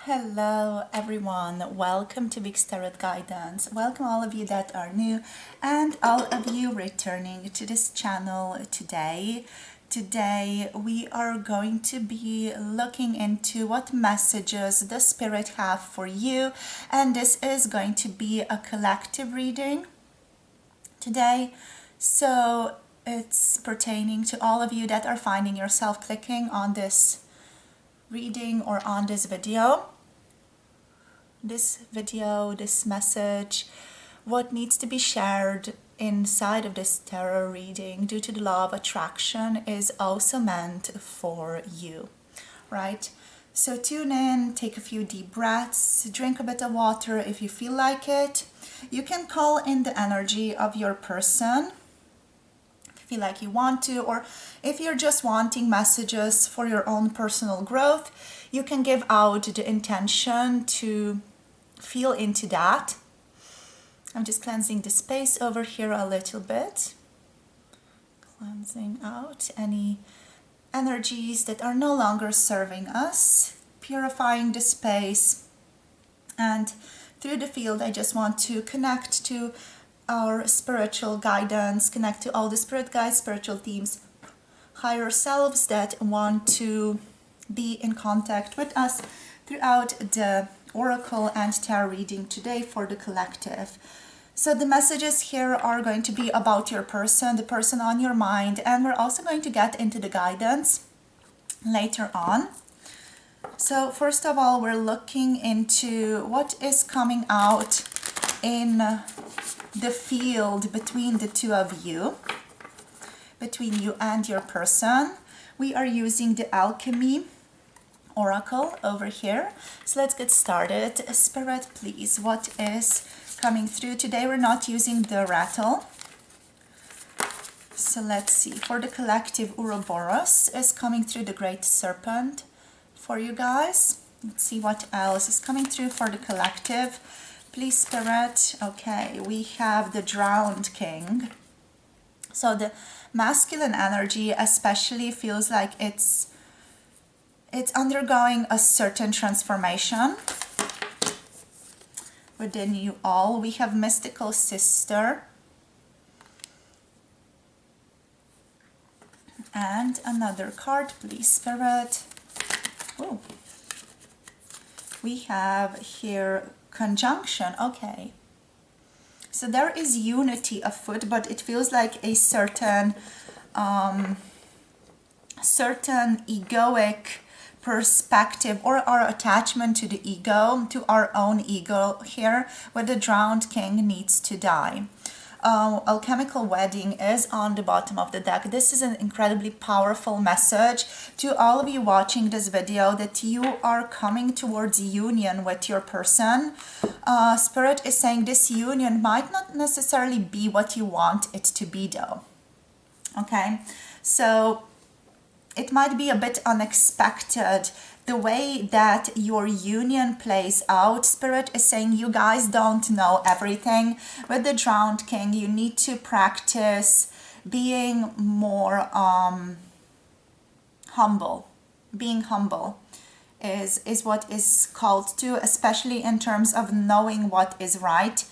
Hello everyone, welcome to Big Tarot Guidance. Welcome all of you that are new and all of you returning to this channel today. Today we are going to be looking into what messages the Spirit have for you, and this is going to be a collective reading today. So it's pertaining to all of you that are finding yourself clicking on this reading or on this video. This message, what needs to be shared inside of this tarot reading due to the law of attraction is also meant for you, right? So tune in, take a few deep breaths, drink a bit of water if you feel like it. You can call in the energy of your person if you feel like you want to, or if you're just wanting messages for your own personal growth, you can give out the intention to feel into that. I'm just cleansing the space over here a little bit, cleansing out any energies that are no longer serving us, purifying the space. And through the field, I just want to connect to our spiritual guidance, connect to all the spirit guides, spiritual teams, higher selves that want to be in contact with us throughout the oracle and tarot reading today for the collective. So the messages here are going to be about your person, the person on your mind, and we're also going to get into the guidance later on. So first of all, we're looking into what is coming out in the field between the two of you, between you and your person. We are using the Alchemy Oracle over here. So let's get started. Spirit, please, what is coming through today? We're not using the rattle. So let's see. For the collective, Uroboros is coming through, the Great Serpent for you guys. Let's see what else is coming through for the collective. Please, Spirit. Okay, we have the Drowned King. So the masculine energy especially feels like it's undergoing a certain transformation within you all. We have Mystical Sister and another card, please, Spirit. Oh, we have here Conjunction. Okay, so there is unity afoot, but it feels like a certain egoic perspective or our attachment to the ego, to our own ego here, where the Drowned King needs to die. Alchemical Wedding is on the bottom of the deck. This is an incredibly powerful message to all of you watching this video, that you are coming towards union with your person. Spirit is saying this union might not necessarily be what you want it to be though. Okay, so it might be a bit unexpected the way that your union plays out. Spirit is saying you guys don't know everything. With the Drowned King, you need to practice being more humble. Being humble is what is called to, especially in terms of knowing what is right.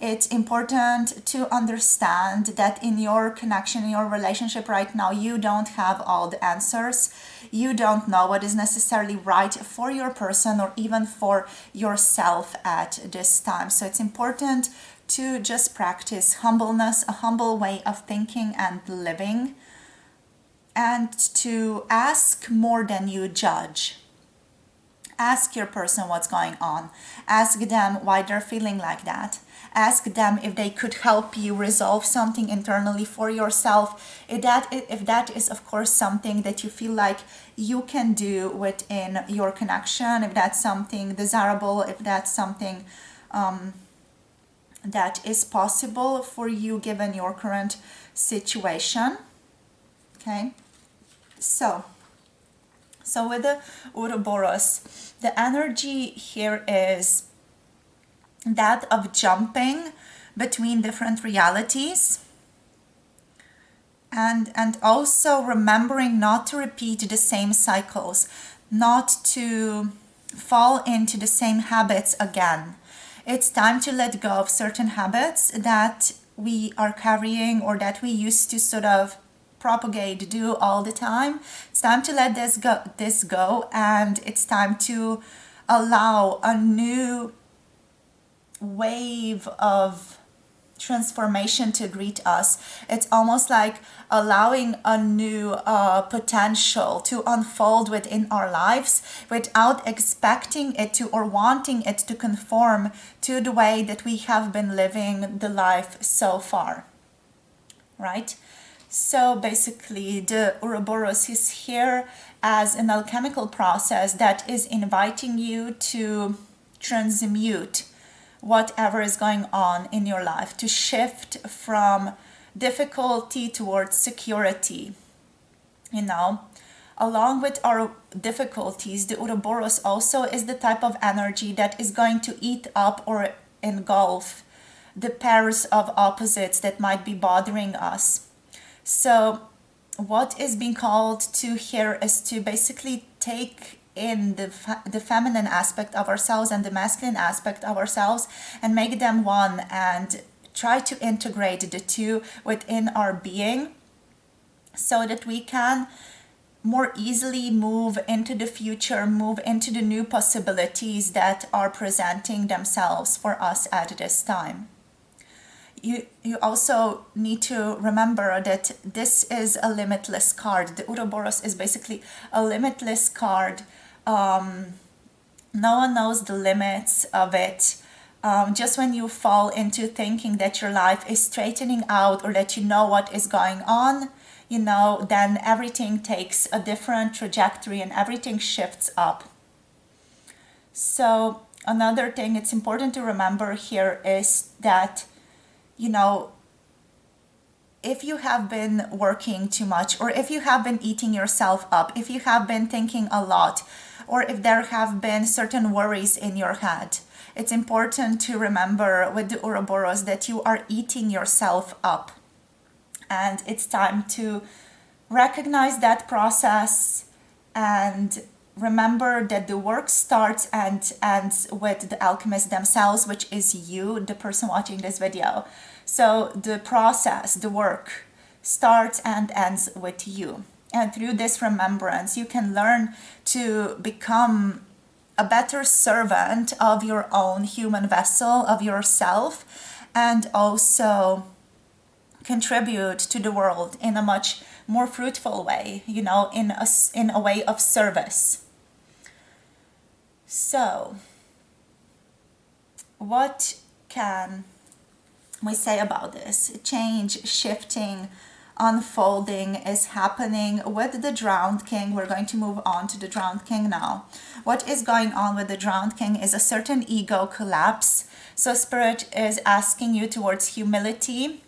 It's important to understand that in your connection, in your relationship right now, you don't have all the answers. You don't know what is necessarily right for your person or even for yourself at this time. So it's important to just practice humbleness, a humble way of thinking and living, and to ask more than you judge. Ask your person what's going on. Ask them why they're feeling like that. Ask them if they could help you resolve something internally for yourself. If that is, of course, something that you feel like you can do within your connection, if that's something desirable, if that's something that is possible for you given your current situation. Okay, so with the Uroboros, the energy here is that of jumping between different realities, and also remembering not to repeat the same cycles, not to fall into the same habits again. It's time to let go of certain habits that we are carrying or that we used to sort of propagate, do all the time. It's time to let this go, and it's time to allow a new wave of transformation to greet us. It's almost like allowing a new potential to unfold within our lives without expecting it to or wanting it to conform to the way that we have been living the life so far, right? So basically, the Uroboros is here as an alchemical process that is inviting you to transmute whatever is going on in your life, to shift from difficulty towards security. You know, along with our difficulties, the Uroboros also is the type of energy that is going to eat up or engulf the pairs of opposites that might be bothering us. So what is being called to here is to basically take in the feminine aspect of ourselves and the masculine aspect of ourselves and make them one, and try to integrate the two within our being so that we can more easily move into the future, move into the new possibilities that are presenting themselves for us at this time. You also need to remember that this is a limitless card. The Uroboros is basically a limitless card. No one knows the limits of it. Just when you fall into thinking that your life is straightening out or that you know what is going on, then everything takes a different trajectory and everything shifts up. So another thing it's important to remember here is that, if you have been working too much, or if you have been eating yourself up, if you have been thinking a lot, or if there have been certain worries in your head, it's important to remember with the Uroboros that you are eating yourself up. And it's time to recognize that process and remember that the work starts and ends with the alchemists themselves, which is you, the person watching this video. So the process, the work, starts and ends with you. And through this remembrance, you can learn to become a better servant of your own human vessel, of yourself, and also contribute to the world in a much more fruitful way, in a way of service. So, what can we say about this? Change, shifting, unfolding is happening with the Drowned King. We're going to move on to the Drowned King now. What is going on with the Drowned King is a certain ego collapse. So Spirit is asking you towards humility.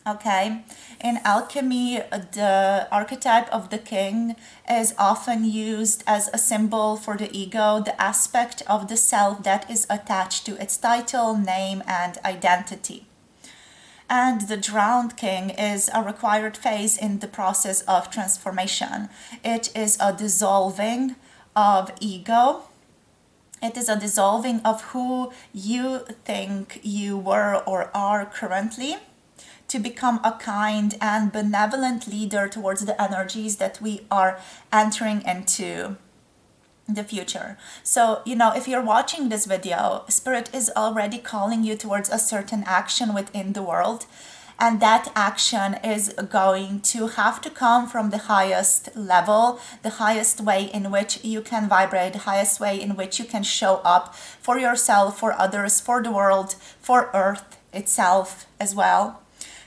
Okay, in alchemy, the archetype of the king is often used as a symbol for the ego, the aspect of the self that is attached to its title, name, and identity. And the Drowned King is a required phase in the process of transformation. It is a dissolving of ego. It is a dissolving of who you think you were or are currently, to become a kind and benevolent leader towards the energies that we are entering into the future. So, if you're watching this video, Spirit is already calling you towards a certain action within the world. And that action is going to have to come from the highest level, the highest way in which you can vibrate, the highest way in which you can show up for yourself, for others, for the world, for Earth itself as well.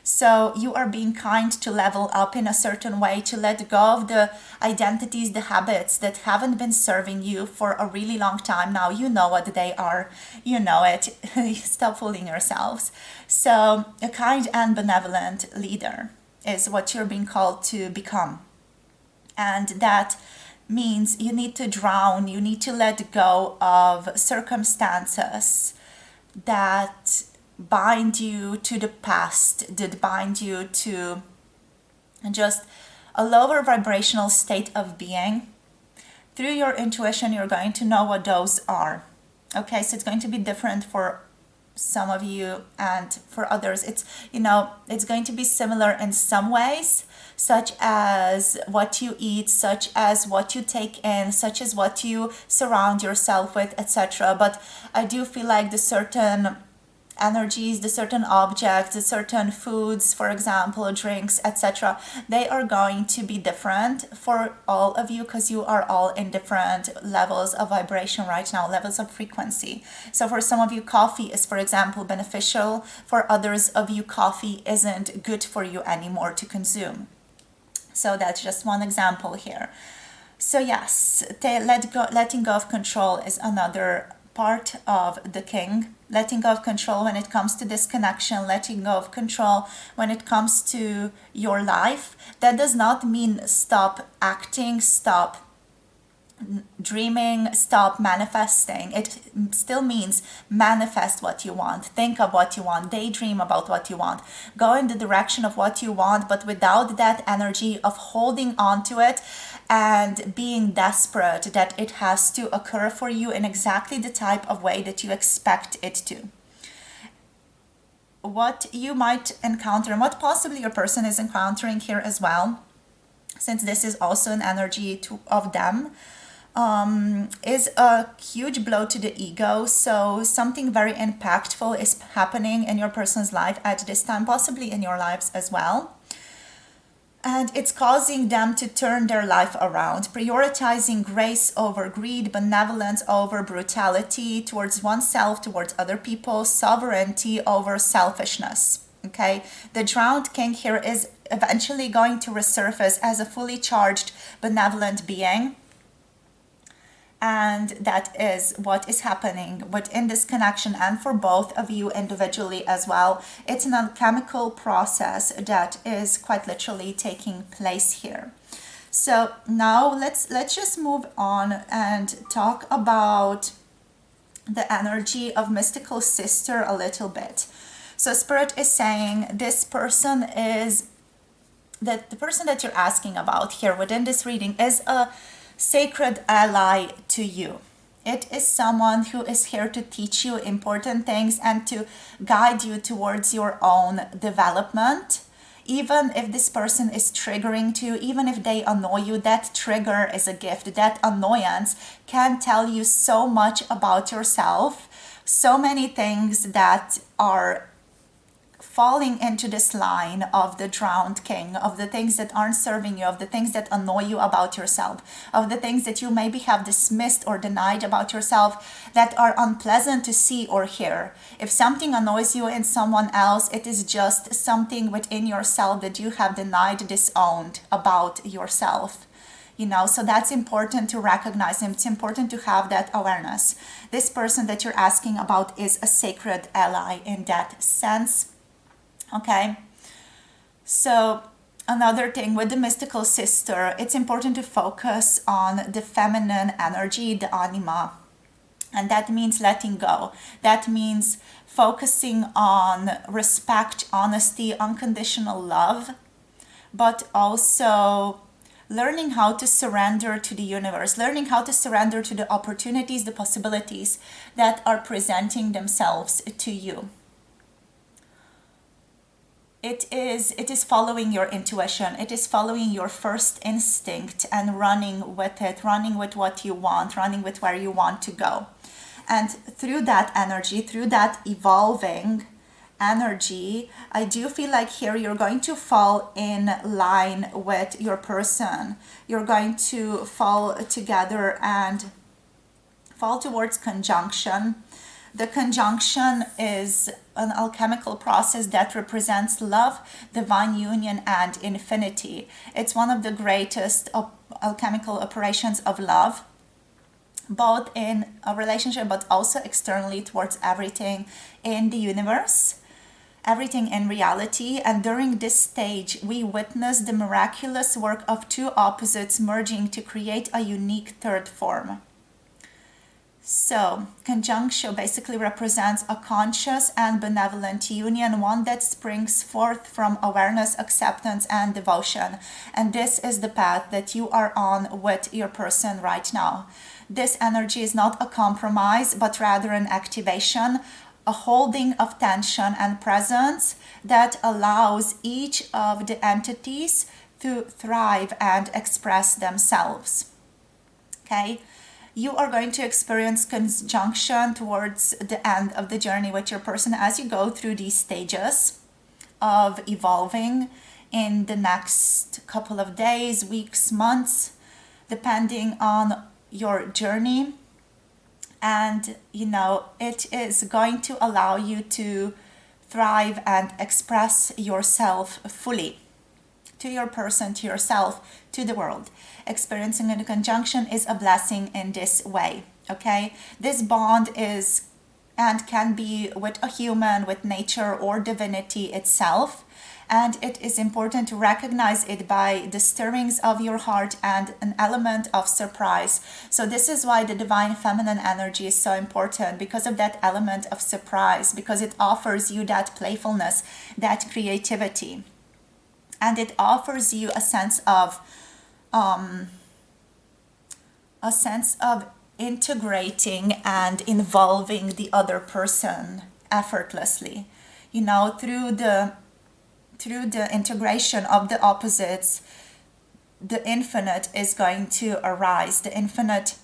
So you are being kind to level up in a certain way, to let go of the identities, the habits that haven't been serving you for a really long time now. You know what they are. You know it. Stop fooling yourselves. So a kind and benevolent leader is what you're being called to become. And that means you need to drown, you need to let go of circumstances that bind you to the past, that bind you to just a lower vibrational state of being, through your intuition, you're going to know what those are. Okay, so it's going to be different for some of you and for others. It's going to be similar in some ways, such as what you eat, such as what you take in, such as what you surround yourself with, etc. But I do feel like the certain energies, the certain objects, the certain foods, for example, drinks, etc., they are going to be different for all of you because you are all in different levels of vibration right now, levels of frequency. So for some of you, coffee is, for example, beneficial. For others of you, coffee isn't good for you anymore to consume. So that's just one example here. So yes, letting go of control is another part of the king. Letting go of control when it comes to this connection, letting go of control when it comes to your life. That does not mean stop acting, stop dreaming, stop manifesting. It still means manifest what you want, think of what you want, daydream about what you want, go in the direction of what you want, but without that energy of holding on to it and being desperate that it has to occur for you in exactly the type of way that you expect it to. What you might encounter and what possibly your person is encountering here as well, since this is also an energy of them, is a huge blow to the ego. So something very impactful is happening in your person's life at this time, possibly in your lives as well. And it's causing them to turn their life around, prioritizing grace over greed, benevolence over brutality towards oneself, towards other people, sovereignty over selfishness. Okay, the drowned king here is eventually going to resurface as a fully charged, benevolent being. And that is what is happening within this connection and for both of you individually as well. It's an alchemical process that is quite literally taking place here. So now let's just move on and talk about the energy of mystical sister a little bit. So Spirit is saying this person is, that the person that you're asking about here within this reading is a sacred ally to you. It is someone who is here to teach you important things and to guide you towards your own development. Even if this person is triggering to you, even if they annoy you, that trigger is a gift. That annoyance can tell you so much about yourself, so many things that are falling into this line of the drowned king, of the things that aren't serving you, of the things that annoy you about yourself, of the things that you maybe have dismissed or denied about yourself that are unpleasant to see or hear. If something annoys you in someone else, it is just something within yourself that you have denied, disowned about yourself. So that's important to recognize him. It's important to have that awareness. This person that you're asking about is a sacred ally in that sense. Okay, so another thing with the mystical sister, it's important to focus on the feminine energy, the anima. And that means letting go. That means focusing on respect, honesty, unconditional love, but also learning how to surrender to the universe, learning how to surrender to the opportunities, the possibilities that are presenting themselves to you. It is following your intuition. It is following your first instinct and running with it, running with what you want, running with where you want to go. And through that energy, through that evolving energy, I do feel like here you're going to fall in line with your person. You're going to fall together and fall towards conjunction. The conjunction is an alchemical process that represents love, divine union, and infinity. It's one of the greatest alchemical operations of love, both in a relationship but also externally towards everything in the universe, everything in reality. And during this stage, we witness the miraculous work of two opposites merging to create a unique third form. So, conjunctio basically represents a conscious and benevolent union, one that springs forth from awareness, acceptance, and devotion. And this is the path that you are on with your person right now. This energy is not a compromise, but rather an activation, a holding of tension and presence that allows each of the entities to thrive and express themselves. Okay? You are going to experience conjunction towards the end of the journey with your person as you go through these stages of evolving in the next couple of days, weeks, months, depending on your journey. And it is going to allow you to thrive and express yourself fully to your person, to yourself, to the world. Experiencing a conjunction is a blessing in this way. Okay, this bond is and can be with a human, with nature, or divinity itself. And it is important to recognize it by the stirrings of your heart and an element of surprise. So this is why the divine feminine energy is so important, because of that element of surprise, because it offers you that playfulness, that creativity. And it offers you a sense of integrating and involving the other person effortlessly. Through the integration of the opposites, the infinite is going to arise, the infinite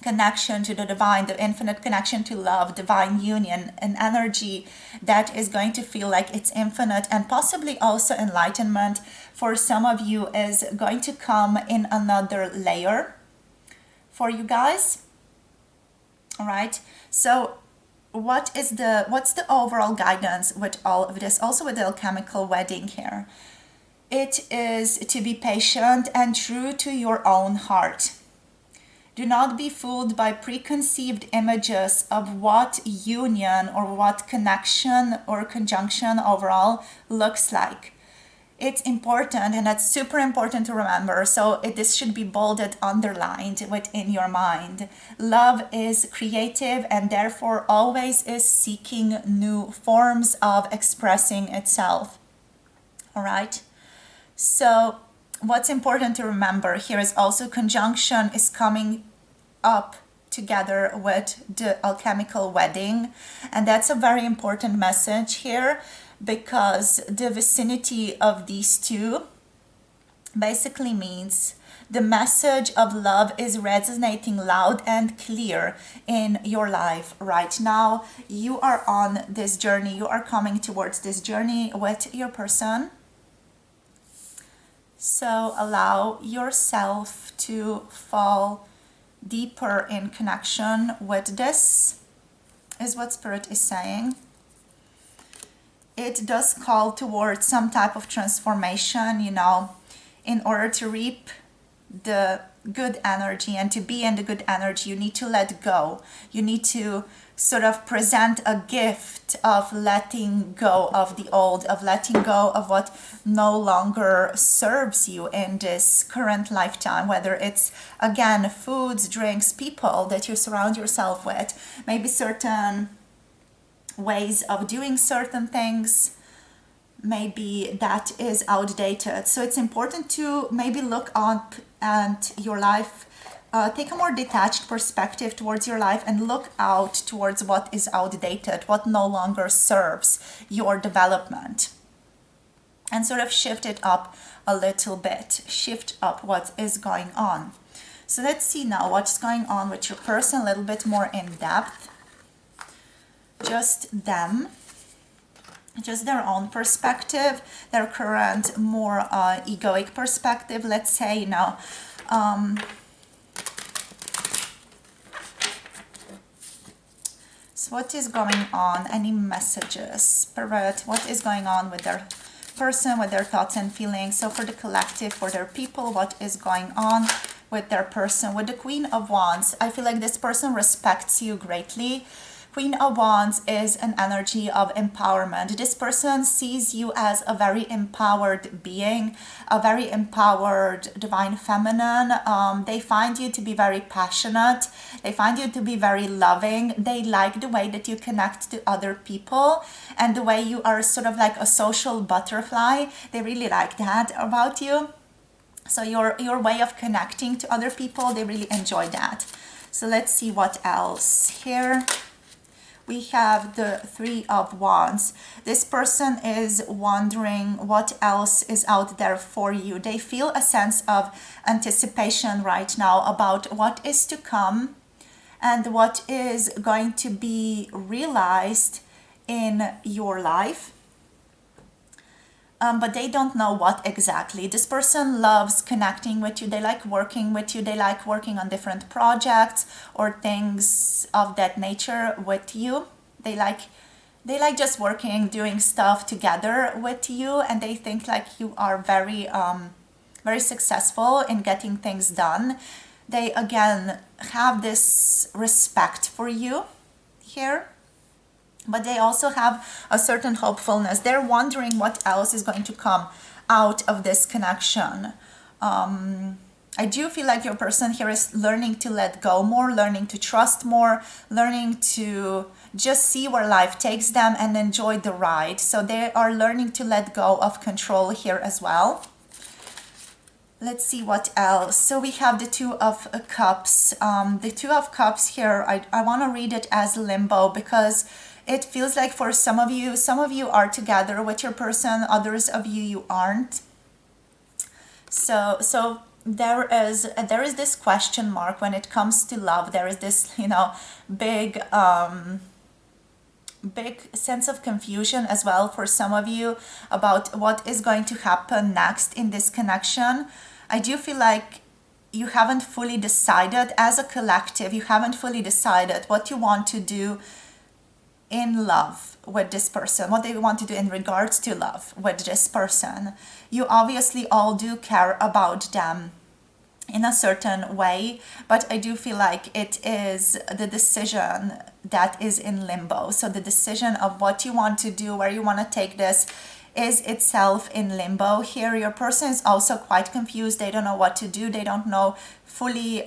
connection to the divine, the infinite connection to love, divine union, an energy that is going to feel like it's infinite, and possibly also enlightenment for some of you is going to come in another layer for you guys. All right, so what's the overall guidance with all of this, also with the alchemical wedding here? It is to be patient and true to your own heart. Do not be fooled by preconceived images of what union or what connection or conjunction overall looks like. It's important, and that's super important to remember. So this should be bolded, underlined within your mind. Love is creative and therefore always is seeking new forms of expressing itself. All right? So what's important to remember here is also conjunction is coming up together with the alchemical wedding, and that's a very important message here, because the vicinity of these two basically means the message of love is resonating loud and clear in your life right now. You are on this journey, you are coming towards this journey with your person. So allow yourself to fall deeper in connection with this, is what Spirit is saying. It does call towards some type of transformation, in order to reap the good energy and to be in the good energy, you need to let go. You need to sort of present a gift of letting go of the old, of letting go of what no longer serves you in this current lifetime, whether it's, again, foods, drinks, people that you surround yourself with, maybe certain ways of doing certain things, maybe that is outdated. So it's important to maybe look up at your life, take a more detached perspective towards your life and look out towards what is outdated, what no longer serves your development, and sort of shift it up a little bit, shift up what is going on. So let's see now what's going on with your person a little bit more in depth. Just them, just their own perspective, their current more egoic perspective, let's say, so what is going on? Any messages? Spirit, what is going on with their person, with their thoughts and feelings? So for the collective, for their people, what is going on with their person? With the Queen of Wands, I feel like this person respects you greatly, Queen of Wands is an energy of empowerment. This person sees you as a very empowered being, a very empowered divine feminine. They find you to be very passionate. They find you to be very loving. They like the way that you connect to other people and the way you are sort of like a social butterfly. They really like that about you. So your way of connecting to other people, they really enjoy that. So let's see what else here. We have the Three of Wands. This person is wondering what else is out there for you. They feel a sense of anticipation right now about what is to come and what is going to be realized in your life. But they don't know what exactly. This person loves connecting with you. They like working with you. They like working on different projects or things of that nature with you. They like just working, doing stuff together with you, and they think like you are very very successful in getting things done. They again have this respect for you here. But they also have a certain hopefulness. They're wondering what else is going to come out of this connection. I do feel like your person here is learning to let go more, learning to trust more, learning to just see where life takes them and enjoy the ride. So they are learning to let go of control here as well. Let's see what else. So we have the Two of Cups. The Two of Cups here, I want to read it as limbo because it feels like for some of you are together with your person, others of you aren't. So there is this question mark when it comes to love. There is this, big sense of confusion as well for some of you about what is going to happen next in this connection. I do feel like you haven't fully decided as a collective, you haven't fully decided what you want to do in love with this person, what they want to do in regards to love with this person. You obviously all do care about them in a certain way, but I do feel like it is the decision that is in limbo. So the decision of what you want to do, where you want to take this, is itself in limbo here. Your person is also quite confused. They don't know what to do. They don't know fully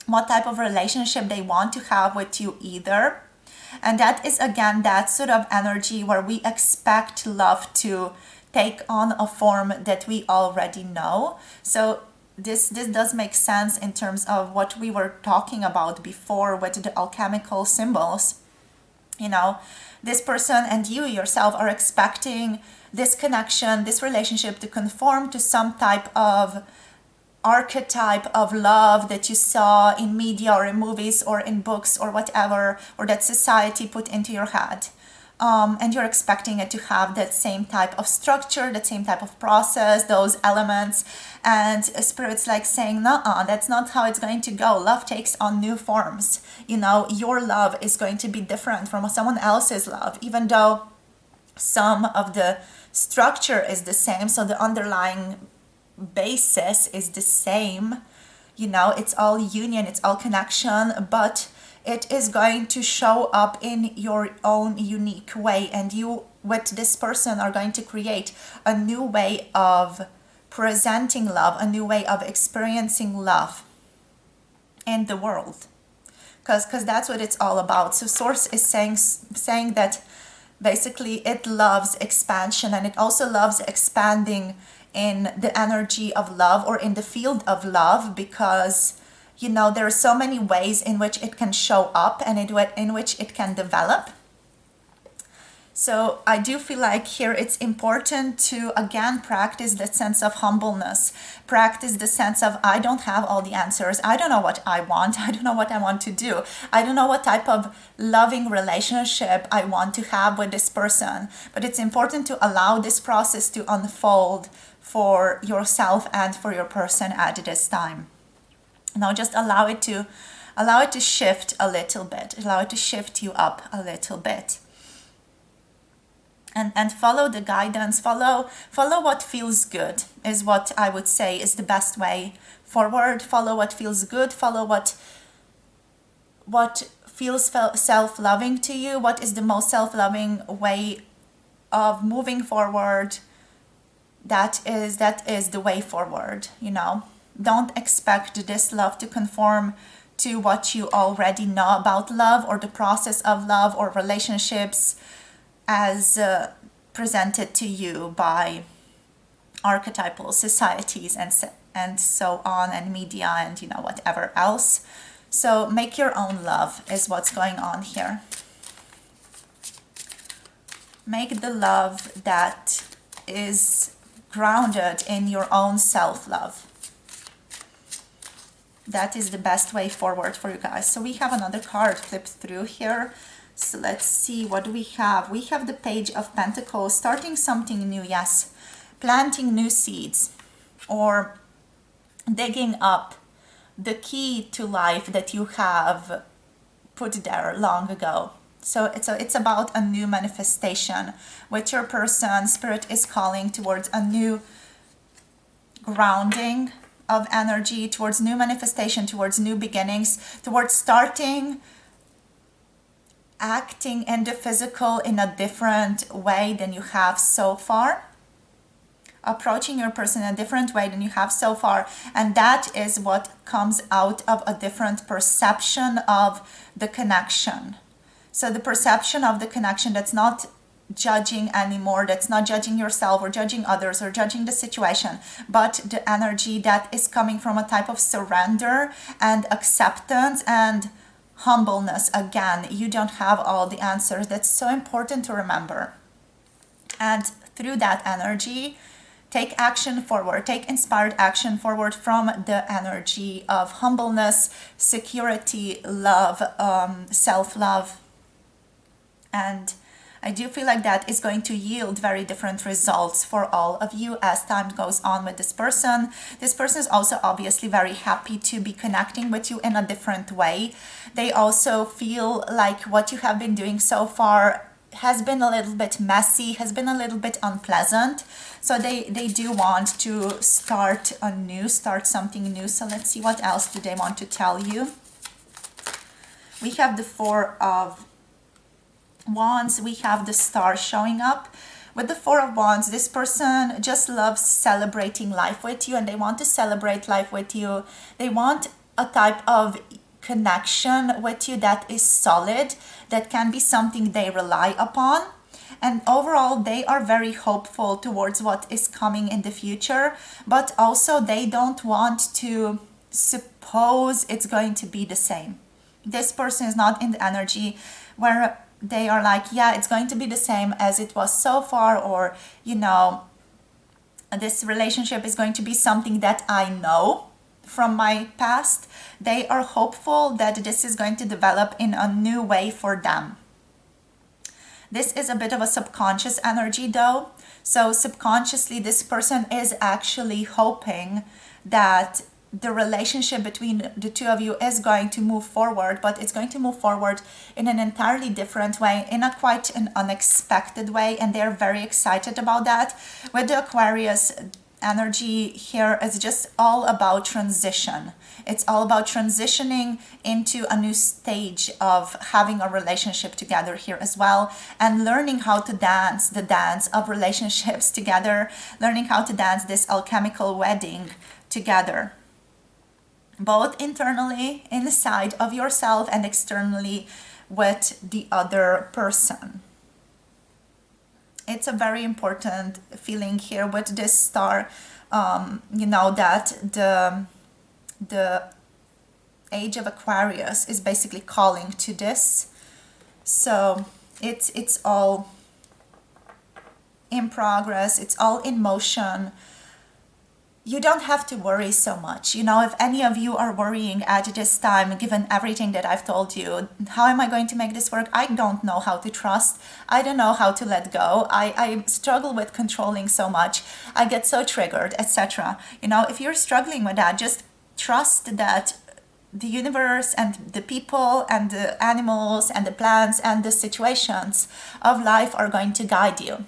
what type of relationship they want to have with you either. And that is again that sort of energy where we expect love to take on a form that we already know. So this does make sense in terms of what we were talking about before with the alchemical symbols. This person and you yourself are expecting this connection, this relationship to conform to some type of archetype of love that you saw in media or in movies or in books or whatever, or that society put into your head. And you're expecting it to have that same type of structure, that same type of process, those elements. And Spirit's like saying, nuh-uh, that's not how it's going to go. Love takes on new forms. Your love is going to be different from someone else's love, even though some of the structure is the same. So the underlying basis is the same. It's all union, it's all connection, but it is going to show up in your own unique way, and you with this person are going to create a new way of presenting love, a new way of experiencing love in the world, because that's what it's all about. So Source is saying that basically it loves expansion, and it also loves expanding in the energy of love or in the field of love, because there are so many ways in which it can show up and in which it can develop. So I do feel like here it's important to again practice that sense of humbleness, practice the sense of I don't have all the answers, I don't know what I want, I don't know what I want to do, I don't know what type of loving relationship I want to have with this person, but it's important to allow this process to unfold for yourself and for your person at this time. Now just allow it to shift a little bit, allow it to shift you up a little bit. And follow the guidance, follow what feels good is what I would say is the best way forward. Follow what feels good, follow what feels self-loving to you, what is the most self-loving way of moving forward, that is the way forward. Don't expect this love to conform to what you already know about love or the process of love or relationships as presented to you by archetypal societies and so on, and media, and whatever else. So make your own love is what's going on here. Make the love that is grounded in your own self-love. That is the best way forward for you guys. So we have another card flipped through here. So let's see what we have. We have the Page of Pentacles, starting something new, yes. Planting new seeds or digging up the key to life that you have put there long ago. So it's about a new manifestation with your person. Spirit is calling towards a new grounding of energy, towards new manifestation, towards new beginnings, towards starting acting in the physical in a different way than you have so far. Approaching your person in a different way than you have so far. And that is what comes out of a different perception of the connection. So the perception of the connection that's not judging anymore, that's not judging yourself or judging others or judging the situation, but the energy that is coming from a type of surrender and acceptance and humbleness. Again, you don't have all the answers. That's so important to remember. And through that energy, take action forward, take inspired action forward from the energy of humbleness, security, love, self-love. And I do feel like that is going to yield very different results for all of you as time goes on with this person. This person is also obviously very happy to be connecting with you in a different way. They also feel like what you have been doing so far has been a little bit messy, has been a little bit unpleasant. So they do want to start something new. So let's see, what else do they want to tell you? We have the Four of Wands. We have the Star showing up. With the Four of Wands, this person just loves celebrating life with you, and they want to celebrate life with you. They want a type of connection with you that is solid, that can be something they rely upon. And overall, they are very hopeful towards what is coming in the future, but also they don't want to suppose it's going to be the same. This person is not in the energy where they are like, yeah, it's going to be the same as it was so far, or, this relationship is going to be something that I know from my past. They are hopeful that this is going to develop in a new way for them. This is a bit of a subconscious energy though. So subconsciously, this person is actually hoping that the relationship between the two of you is going to move forward, but it's going to move forward in an entirely different way, in a quite an unexpected way, and they're very excited about that. With the Aquarius energy here, is just all about transition. It's all about transitioning into a new stage of having a relationship together here as well, and learning how to dance the dance of relationships together, learning how to dance this alchemical wedding together, both internally inside of yourself and externally with the other person. It's a very important feeling here with this Star, that the age of Aquarius is basically calling to this. So it's all in progress, it's all in motion. You don't have to worry so much. If any of you are worrying at this time, given everything that I've told you, how am I going to make this work? I don't know how to trust. I don't know how to let go. I struggle with controlling so much. I get so triggered, etc. If you're struggling with that, just trust that the universe and the people and the animals and the plants and the situations of life are going to guide you.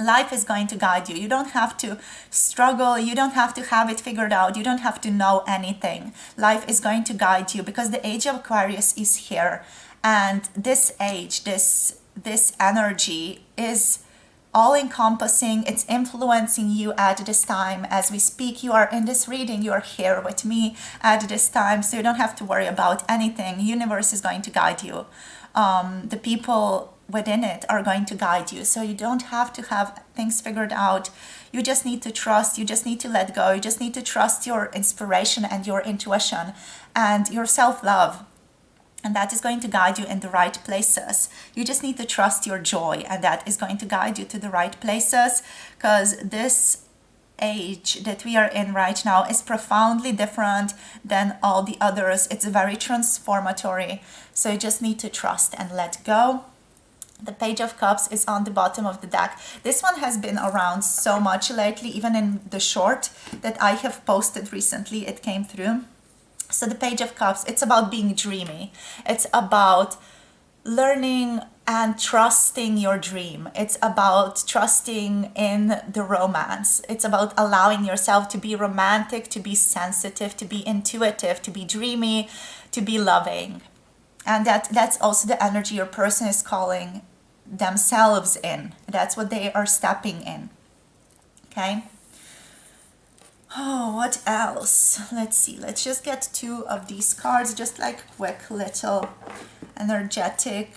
Life is going to guide you. You don't have to struggle. You don't have to have it figured out. You don't have to know anything. Life is going to guide you because the age of Aquarius is here. And this age, this energy is all encompassing. It's influencing you at this time. As we speak, you are in this reading. You are here with me at this time. So you don't have to worry about anything. The universe is going to guide you. The people within it are going to guide you. So you don't have to have things figured out. You just need to trust. You just need to let go. You just need to trust your inspiration and your intuition and your self-love. And that is going to guide you in the right places. You just need to trust your joy, and that is going to guide you to the right places, because this age that we are in right now is profoundly different than all the others. It's very transformatory. So you just need to trust and let go. The Page of Cups is on the bottom of the deck. This one has been around so much lately, even in the short that I have posted recently, it came through. So the Page of Cups, it's about being dreamy. It's about learning and trusting your dream. It's about trusting in the romance. It's about allowing yourself to be romantic, to be sensitive, to be intuitive, to be dreamy, to be loving. And that's also the energy your person is calling themselves in. That's what they are stepping in. Okay? Oh, what else? Let's see. Let's just get 2 of these cards, just like quick little energetic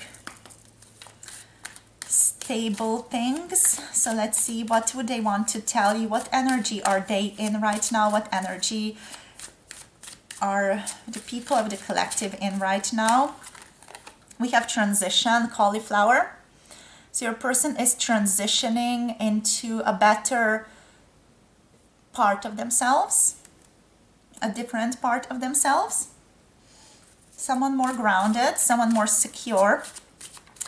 stable things. So let's see, what would they want to tell you? What energy are they in right now? What energy are the people of the collective in right now? We have transition, cauliflower. So your person is transitioning into a better part of themselves, a different part of themselves, someone more grounded, someone more secure.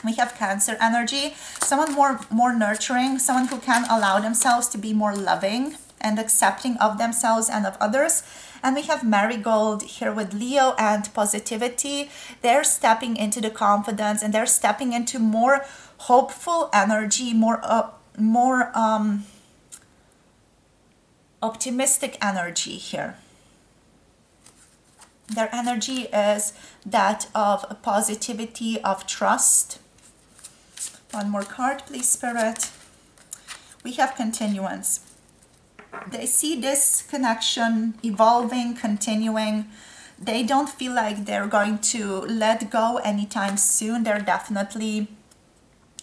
We have Cancer energy, someone more nurturing, someone who can allow themselves to be more loving and accepting of themselves and of others. And we have Marigold here with Leo and positivity. They're stepping into the confidence and they're stepping into more hopeful energy, more optimistic energy here. Their energy is that of positivity, of trust. One more card, please, Spirit. We have continuance. They see this connection evolving, continuing. They don't feel like they're going to let go anytime soon. They're definitely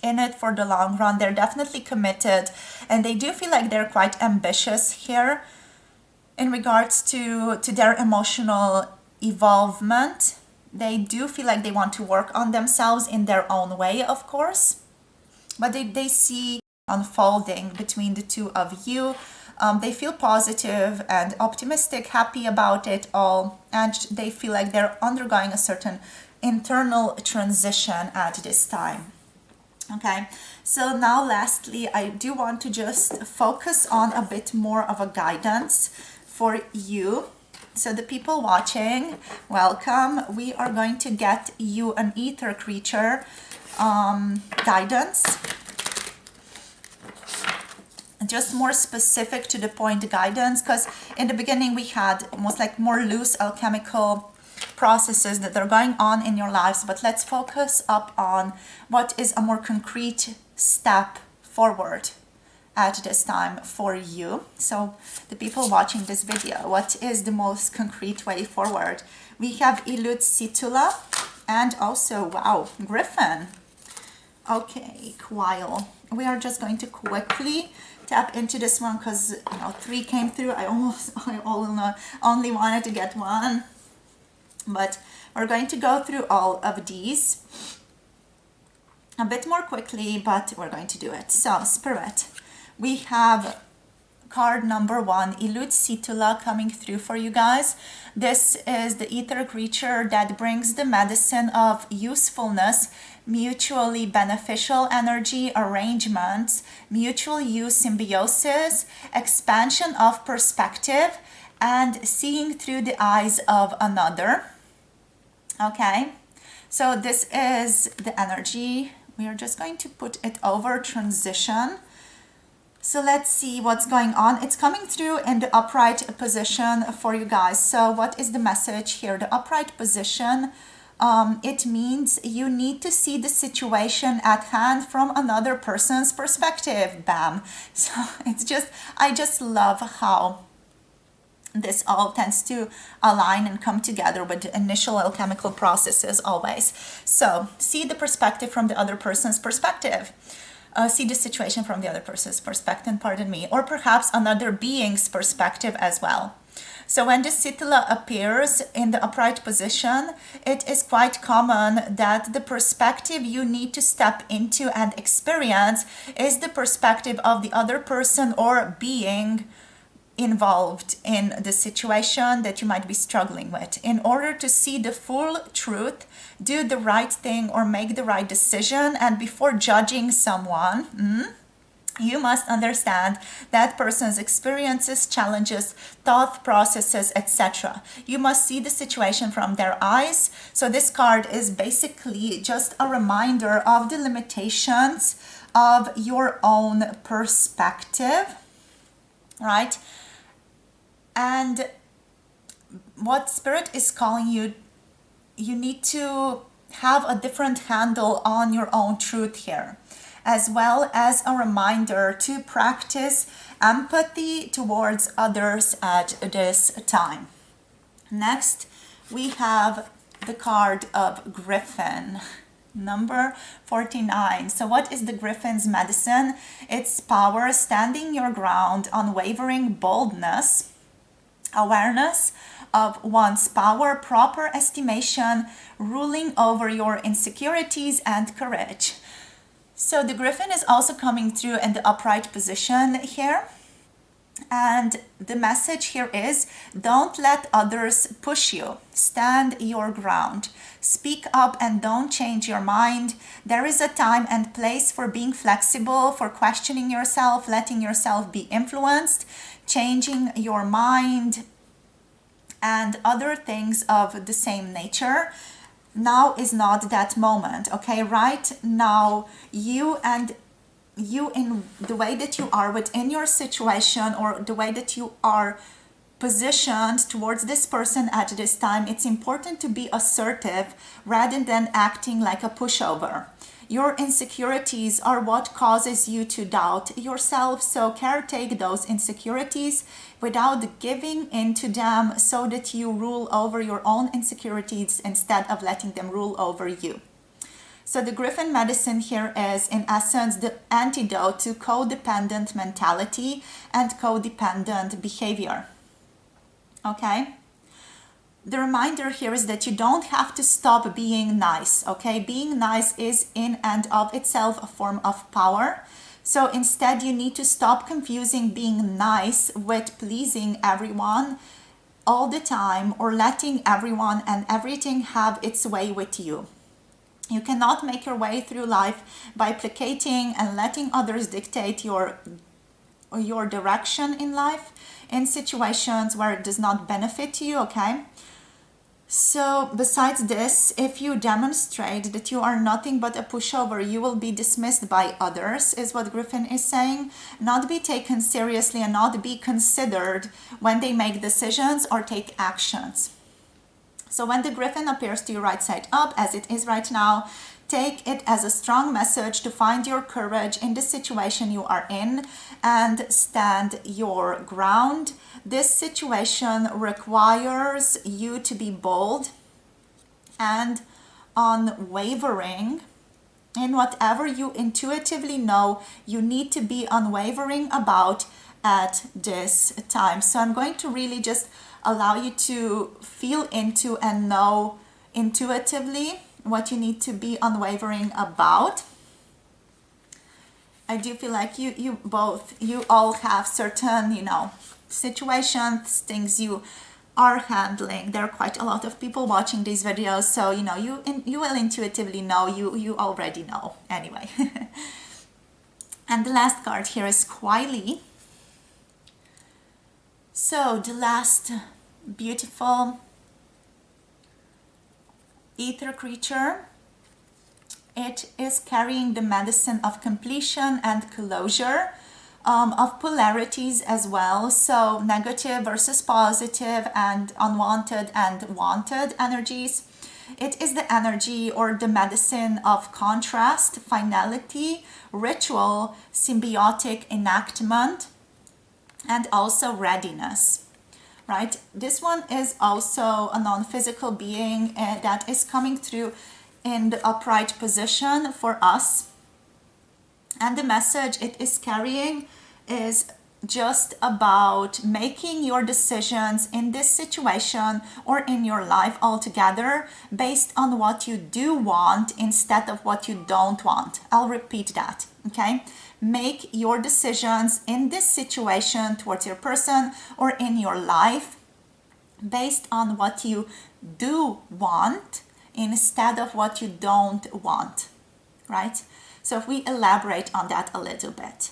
in it for the long run. They're definitely committed, and they do feel like they're quite ambitious here in regards to their emotional evolvement. They do feel like they want to work on themselves in their own way, of course, but they see unfolding between the 2 of you. They feel positive and optimistic, happy about it all, and they feel like they're undergoing a certain internal transition at this time. Okay, so now lastly, I do want to just focus on a bit more of a guidance for you. So the people watching, welcome. We are going to get you an ether creature guidance. Just more specific to the point guidance, because in the beginning we had almost like more loose alchemical processes that are going on in your lives, but let's focus up on what is a more concrete step forward at this time for you. So the people watching this video, what is the most concrete way forward? We have Elusita and also, wow, Griffin. Okay, Quile. We are just going to quickly tap into this one because 3 came through. I only wanted to get 1. But we're going to go through all of these a bit more quickly, but we're going to do it. So, Spirit, we have card number 1, Elusita, coming through for you guys. This is the ether creature that brings the medicine of usefulness, mutually beneficial energy, arrangements, mutual use, symbiosis, expansion of perspective, and seeing through the eyes of another. Okay, so this is the energy. We are just going to put it over transition. So let's see what's going on. It's coming through in the upright position for you guys. So what is the message here? The upright position, it means you need to see the situation at hand from another person's perspective. Bam. So it's just, I just love how this all tends to align and come together with the initial alchemical processes always. So see the perspective from the other person's perspective. See the situation from the other person's perspective, pardon me, or perhaps another being's perspective as well. So when the Sitala appears in the upright position, it is quite common that the perspective you need to step into and experience is the perspective of the other person or being involved in the situation that you might be struggling with. In order to see the full truth, do the right thing or make the right decision, and before judging someone, you must understand that person's experiences, challenges, thought processes, etc. You must see the situation from their eyes. So this card is basically just a reminder of the limitations of your own perspective, right? And what Spirit is calling you, you need to have a different handle on your own truth here, as well as a reminder to practice empathy towards others at this time. Next, we have the card of Griffin, number 49. So what is the Griffin's medicine? It's power, standing your ground, unwavering boldness, awareness of one's power, proper estimation, ruling over your insecurities, and courage. So the Griffin is also coming through in the upright position here. And the message here is, don't let others push you. Stand your ground. Speak up and don't change your mind. There is a time and place for being flexible, for questioning yourself, letting yourself be influenced, changing your mind, and other things of the same nature. Now is not that moment, okay? Right now, you in the way that you are within your situation, or the way that you are positioned towards this person at this time, it's important to be assertive rather than acting like a pushover. Your insecurities are what causes you to doubt yourself, so caretake those insecurities without giving in to them, so that you rule over your own insecurities instead of letting them rule over you. So the Griffin medicine here is, in essence, the antidote to codependent mentality and codependent behavior. Okay? The reminder here is that you don't have to stop being nice, okay? Being nice is in and of itself a form of power. So instead, you need to stop confusing being nice with pleasing everyone all the time, or letting everyone and everything have its way with you. You cannot make your way through life by placating and letting others dictate your direction in life in situations where it does not benefit you, okay? So besides this, if you demonstrate that you are nothing but a pushover, you will be dismissed by others, is what Griffin is saying. Not be taken seriously and not be considered when they make decisions or take actions. So when the Griffin appears to you right side up, as it is right now, take it as a strong message to find your courage in the situation you are in and stand your ground. This situation requires you to be bold and unwavering in whatever you intuitively know you need to be unwavering about at this time. So I'm going to really just allow you to feel into and know intuitively what you need to be unwavering about. I do feel like you all have certain, situations, things you are handling. There are quite a lot of people watching these videos, so you will intuitively know, you already know anyway. And the last card here is Quaili. So the last beautiful ether creature, it is carrying the medicine of completion and closure. of polarities as well. So negative versus positive and unwanted and wanted energies. It is the energy or the medicine of contrast, finality, ritual, symbiotic enactment, and also readiness. Right? This one is also a non-physical being that is coming through in the upright position for us. And the message it is carrying is just about making your decisions in this situation or in your life altogether based on what you do want instead of what you don't want. I'll repeat that, okay? Make your decisions in this situation towards your person or in your life based on what you do want instead of what you don't want, right? So if we elaborate on that a little bit.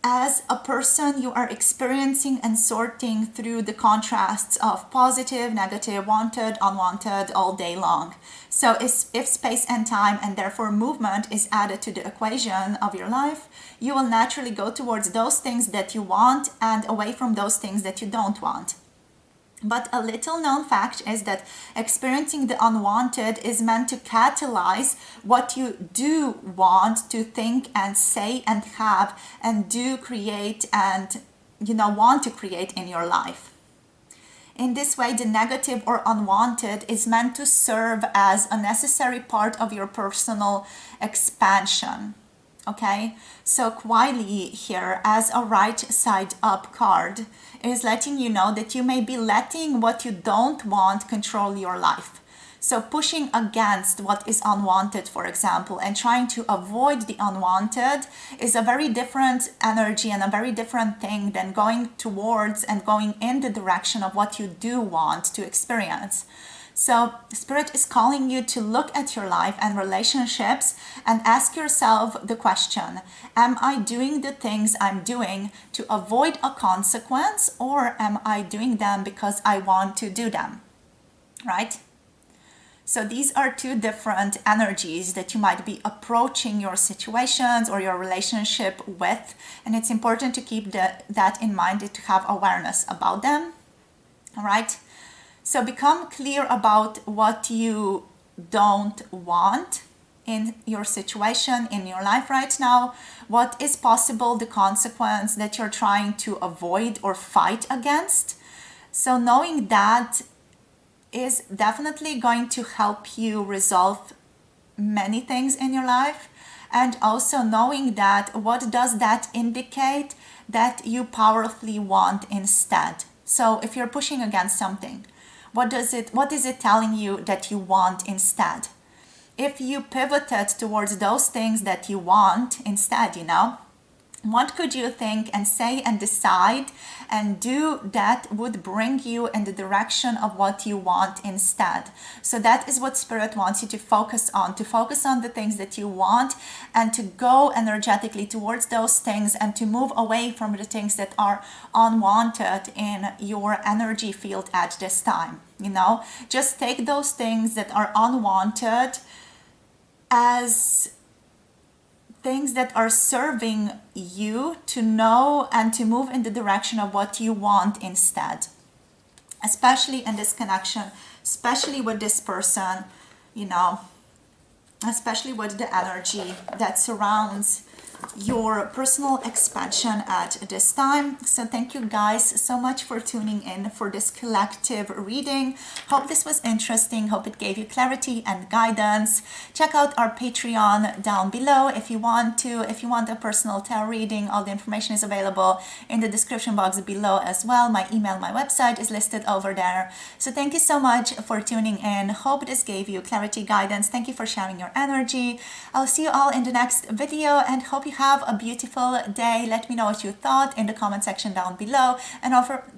As a person, you are experiencing and sorting through the contrasts of positive, negative, wanted, unwanted all day long. So if space and time and therefore movement is added to the equation of your life, you will naturally go towards those things that you want and away from those things that you don't want. But a little known fact is that experiencing the unwanted is meant to catalyze what you do want to think and say and have and do create and want to create in your life. In this way, the negative or unwanted is meant to serve as a necessary part of your personal expansion. Okay, so Kwili here as a right side up card is letting you know that you may be letting what you don't want control your life. So pushing against what is unwanted, for example, and trying to avoid the unwanted is a very different energy and a very different thing than going towards and going in the direction of what you do want to experience. So Spirit is calling you to look at your life and relationships and ask yourself the question, am I doing the things I'm doing to avoid a consequence, or am I doing them because I want to do them? Right? So these are two different energies that you might be approaching your situations or your relationship with, and it's important to keep that in mind, to have awareness about them. All right? So become clear about what you don't want in your situation, in your life right now. What is possible, the consequence that you're trying to avoid or fight against. So knowing that is definitely going to help you resolve many things in your life. And also knowing that, what does that indicate that you powerfully want instead? So if you're pushing against something, what is it telling you that you want instead? If you pivoted towards those things that you want instead, what could you think and say and decide and do that would bring you in the direction of what you want instead? So that is what Spirit wants you to focus on the things that you want and to go energetically towards those things and to move away from the things that are unwanted in your energy field at this time. Just take those things that are unwanted as things that are serving you to know and to move in the direction of what you want instead. Especially in this connection, especially with this person, especially with the energy that surrounds your personal expansion at this time. So thank you guys so much for tuning in for this collective reading. Hope this was interesting. Hope it gave you clarity and guidance. Check out our Patreon down below if you want a personal tarot reading. All the information is available in the description box below as well. My email, my website is listed over there. So thank you so much for tuning in. Hope this gave you clarity, guidance. Thank you for sharing your energy. I'll see you all in the next video and hope you have a beautiful day. Let me know what you thought in the comment section down below, and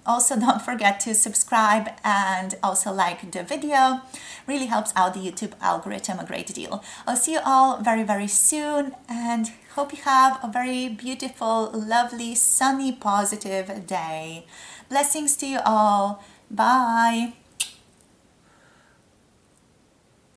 also don't forget to subscribe and also like the video. Really helps out the YouTube algorithm a great deal. I'll see you all very, very soon and hope you have a very beautiful, lovely, sunny, positive day. Blessings to you all. Bye.